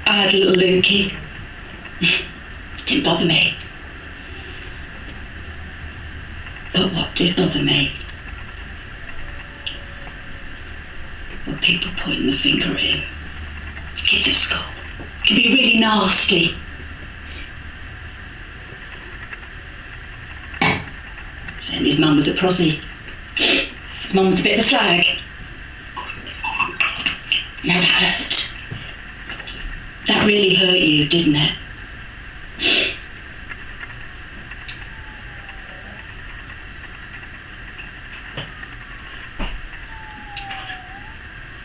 I had a little lookie. Didn't bother me. But what did bother me were people pointing the finger at him. Kids at school. It can be really nasty. Saying his mum was a prosy. His mum was a bit of a flag. Now that hurt. That really hurt you, didn't it?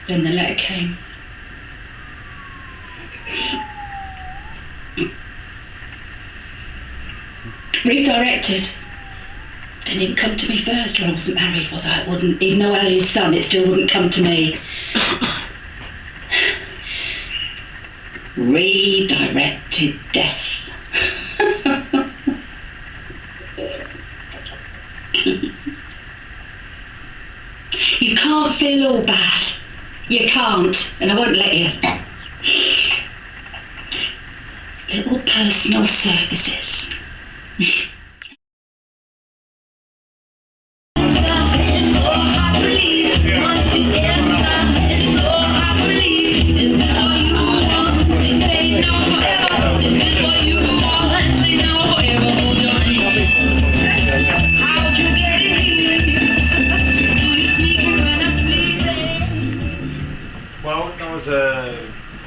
Then the letter came. Redirected. It didn't come to me first when I wasn't married, was I? It wouldn't, even though I was his son, it still wouldn't come to me. Redirected death. You can't feel all bad. You can't, and I won't let you. Little personal services.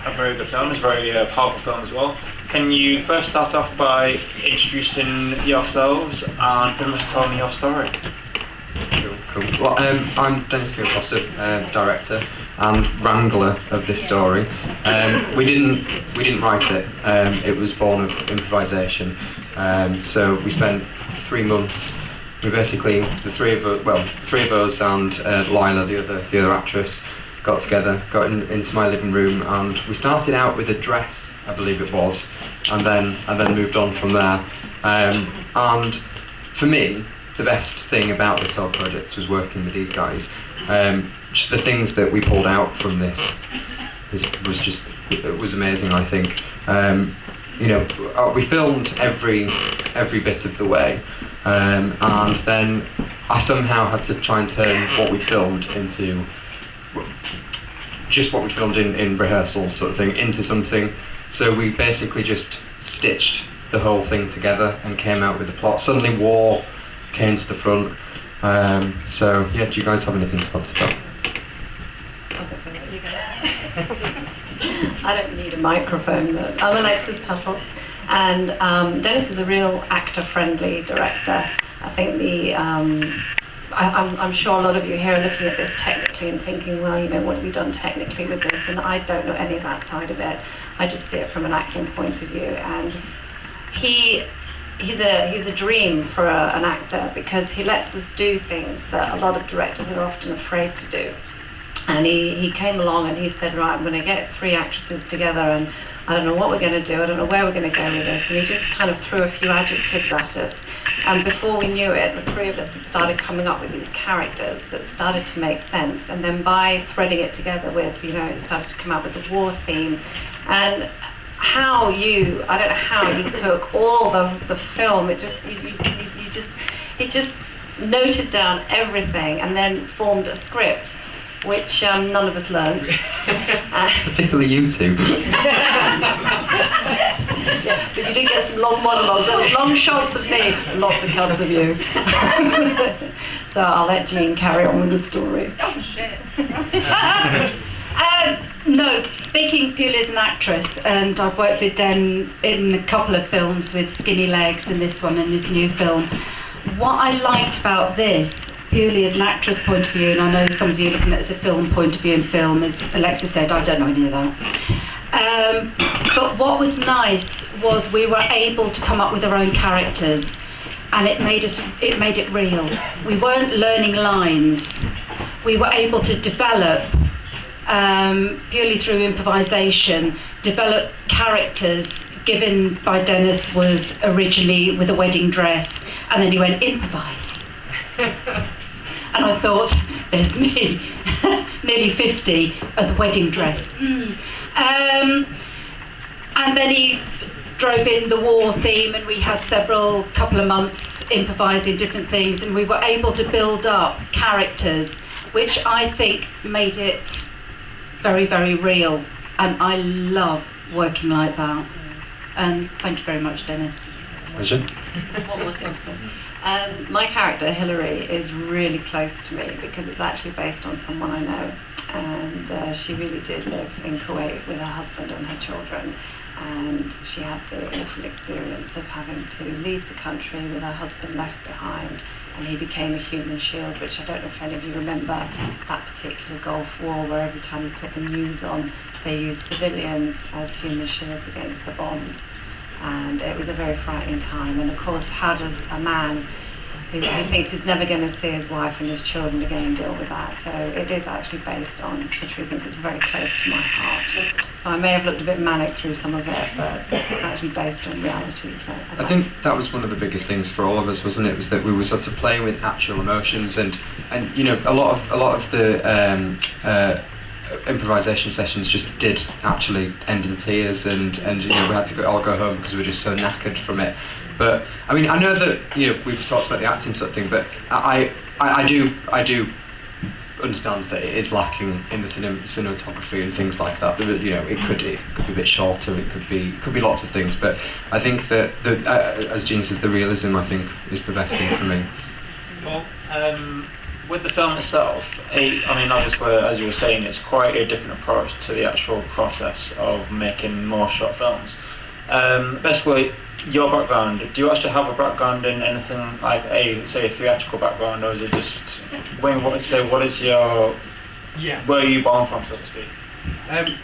A very good film. It's a very powerful film as well. Can you first start off by introducing yourselves and pretty much telling me your story? Cool. Well, I'm Dennis Keighron Foster, director and wrangler of this story. We didn't write it. It was born of improvisation. So we spent 3 months. We basically, the three of us and Lila, the other actress, got together, got into my living room, and we started out with a dress, I believe it was, and then moved on from there. And for me, the best thing about this whole project was working with these guys. Just the things that we pulled out from this was amazing. I think you know, we filmed every bit of the way, and then I somehow had to try and turn what we filmed into just what we filmed in rehearsal sort of thing into something. So we basically just stitched the whole thing together and came out with a plot. Suddenly war came to the front. So yeah, do you guys have anything to talk about? I don't need a microphone, but I'm Alexis Tuttle, and Dennis is a real actor-friendly director. I think I'm sure a lot of you here are looking at this technically and thinking, well, you know, what have you done technically with this? And I don't know any of that side of it. I just see it from an acting point of view. And he's a dream for an actor, because he lets us do things that a lot of directors are often afraid to do. And he came along and he said, right, I'm going to get 3 actresses together, and I don't know what we're going to do, I don't know where we're going to go with this. And he just kind of threw a few adjectives at us. And before we knew it, the 3 of us had started coming up with these characters that started to make sense. And then by threading it together with, you know, it started to come out with the war theme. And I don't know how you took all the film, it just noted down everything and then formed a script, which none of us learned. Particularly you two. Yeah, but you did get some long monologues, there was long shots of me, and lots of cuts of you. So I'll let Jean carry on with the story. Oh shit. No, speaking purely as an actress, and I've worked with Den in a couple of films with Skinny Legs and this one and this new film. What I liked about this, purely as an actress point of view, and I know some of you are looking at it as a film point of view in film, as Alexa said, I don't know any of that. But what was nice was we were able to come up with our own characters, and it made it real. We weren't learning lines. We were able to develop, purely through improvisation, develop characters given by Dennis was originally with a wedding dress, and then he went, improvise. And I thought, there's me, nearly 50, at the wedding dress. And then he drove in the war theme, and we had couple of months improvising different things, and we were able to build up characters, which I think made it very, very real. And I love working like that. And thank you very much, Dennis. Pleasure. One more thing. My character, Hilary, is really close to me because it's actually based on someone I know. And she really did live in Kuwait with her husband and her children. And she had the awful experience of having to leave the country with her husband left behind, and he became a human shield, which I don't know if any of you remember that particular Gulf War, where every time you put the news on, they used civilians as human shields against the bombs. And it was a very frightening time. And of course, how does a man who thinks he's never going to see his wife and his children again deal with that? So it is actually based on the truth, because it's very close to my heart. So I may have looked a bit manic through some of it, but it's actually based on reality. So I think that was one of the biggest things for all of us, wasn't it? Was that we were sort of playing with actual emotions, and you know, a lot of the improvisation sessions just did actually end in tears, and you know, we had to all go home because we were just so knackered from it. But I mean, I know that, you know, we've talked about the acting sort of thing, but I do understand that it is lacking in the cinematography and things like that. You know, it could be a bit shorter, it could be lots of things, but I think that as Jean says, the realism, I think, is the best thing for me. Well, with the film itself, I mean, obviously, as you were saying, it's quite a different approach to the actual process of making more short films. Basically, your background, do you actually have a background in anything like say a theatrical background, or is it just, Wayne, what is your, where are you born from, so to speak?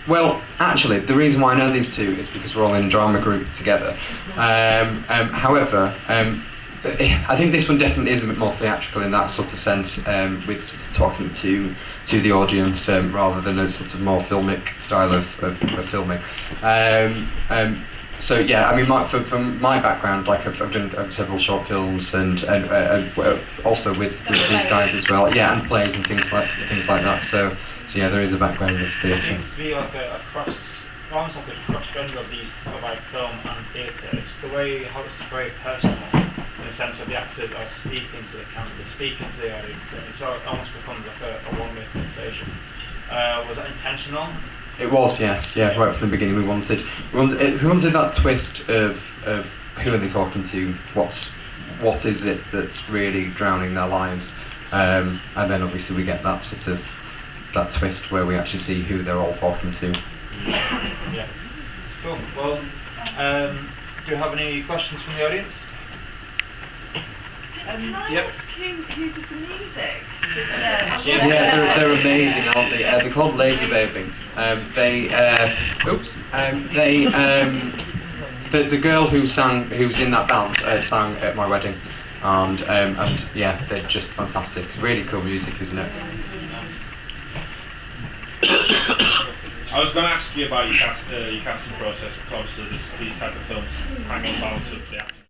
Well, actually, the reason why I know these two is because we're all in a drama group together. However, I think this one definitely is a bit more theatrical in that sort of sense, with sort of talking to the audience rather than a sort of more filmic style of filming. So yeah, I mean, from my background, like I've done several short films and also with these guys as well. Yeah, and plays and things like that. So yeah, there is a background of theatre. It seems to be like almost like a cross-genre of these like film and theatre. It's the way how it's very personal, in the sense of the actors are speaking to the camera, speaking to the audience, and it almost becomes like a one-way conversation. Was that intentional? It was, yes, yeah. Right from the beginning, we wanted that twist of who are they talking to? What is it that's really drowning their lives? And then obviously we get that sort of twist where we actually see who they're all talking to. Yeah. Cool. Well, do you have any questions from the audience? Can I ask who did the music? Yeah, they're amazing, aren't they? They're called Lazy Baby. The girl who's in that band sang at my wedding, and yeah, they're just fantastic. It's really cool music, isn't it? I was going to ask you about your casting process, because obviously these type of films hang on balance of the acting.